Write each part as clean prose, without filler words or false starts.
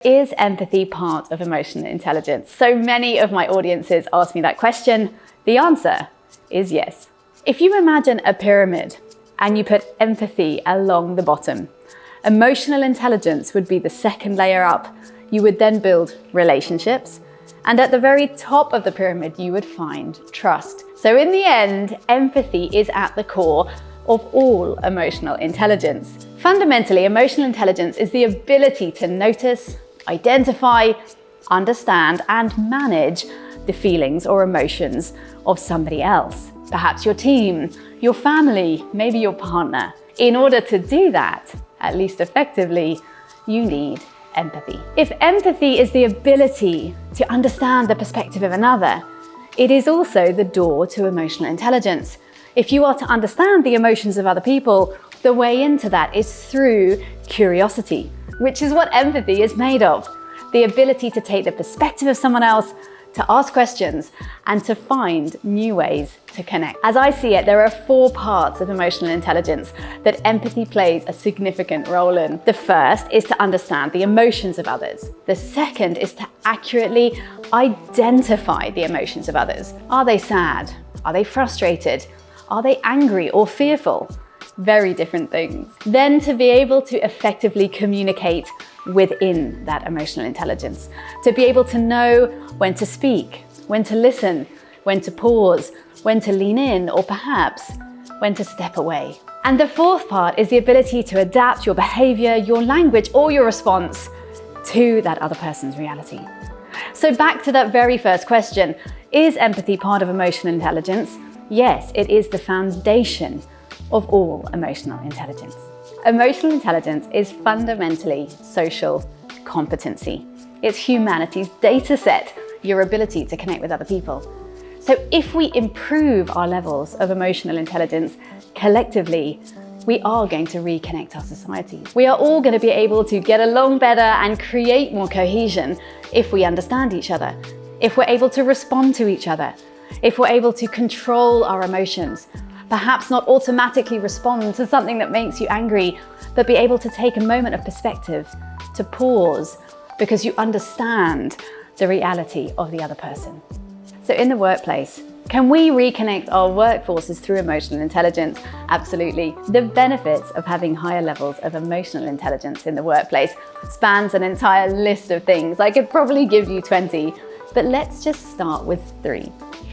Is empathy part of emotional intelligence? So many of my audiences ask me that question. The answer is yes. If you imagine a pyramid and you put empathy along the bottom, emotional intelligence would be the second layer up. You would then build relationships. And at the very top of the pyramid, you would find trust. So in the end, empathy is at the core of all emotional intelligence. Fundamentally, emotional intelligence is the ability to notice, identify, understand, and manage the feelings or emotions of somebody else. Perhaps your team, your family, maybe your partner. In order to do that, at least effectively, you need empathy. If empathy is the ability to understand the perspective of another, it is also the door to emotional intelligence. If you are to understand the emotions of other people, the way into that is through curiosity, which is what empathy is made of. The ability to take the perspective of someone else, to ask questions, and to find new ways to connect. As I see it, there are 4 parts of emotional intelligence that empathy plays a significant role in. The first is to understand the emotions of others. The second is to accurately identify the emotions of others. Are they sad? Are they frustrated? Are they angry or fearful? Very different things. Then to be able to effectively communicate within that emotional intelligence, to be able to know when to speak, when to listen, when to pause, when to lean in, or perhaps when to step away. And the 4th part is the ability to adapt your behavior, your language, or your response to that other person's reality. So back to that very first question, is empathy part of emotional intelligence? Yes, it is the foundation of all emotional intelligence. Emotional intelligence is fundamentally social competency. It's humanity's data set, your ability to connect with other people. So if we improve our levels of emotional intelligence collectively, we are going to reconnect our societies. We are all going to be able to get along better and create more cohesion if we understand each other, if we're able to respond to each other, if we're able to control our emotions, perhaps not automatically respond to something that makes you angry, but be able to take a moment of perspective, to pause, because you understand the reality of the other person. So in the workplace, can we reconnect our workforces through emotional intelligence? Absolutely. The benefits of having higher levels of emotional intelligence in the workplace spans an entire list of things. I could probably give you 20, but let's just start with 3.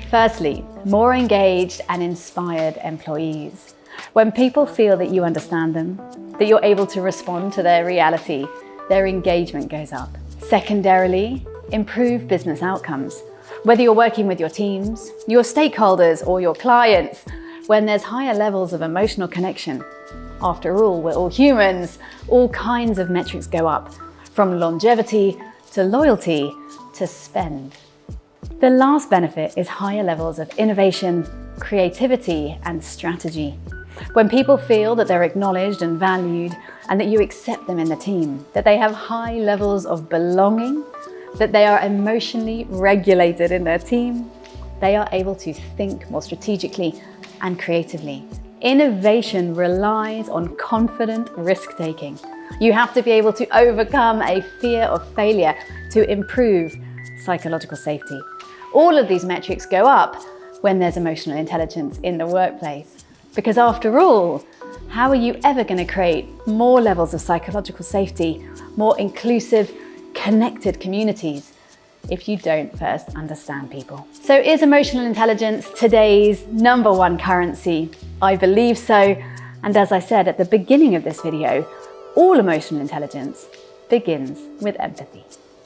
Firstly, more engaged and inspired employees. When people feel that you understand them, that you're able to respond to their reality, their engagement goes up. Secondarily, improved business outcomes. Whether you're working with your teams, your stakeholders, or your clients, when there's higher levels of emotional connection. After all, we're all humans, all kinds of metrics go up, from longevity to loyalty to spend. The last benefit is higher levels of innovation, creativity, and strategy. When people feel that they're acknowledged and valued, and that you accept them in the team, that they have high levels of belonging, that they are emotionally regulated in their team, they are able to think more strategically and creatively. Innovation relies on confident risk-taking. You have to be able to overcome a fear of failure to improve psychological safety. All of these metrics go up when there's emotional intelligence in the workplace. Because after all, how are you ever going to create more levels of psychological safety, more inclusive, connected communities, if you don't first understand people? So is emotional intelligence today's #1 currency? I believe so. And as I said at the beginning of this video, all emotional intelligence begins with empathy.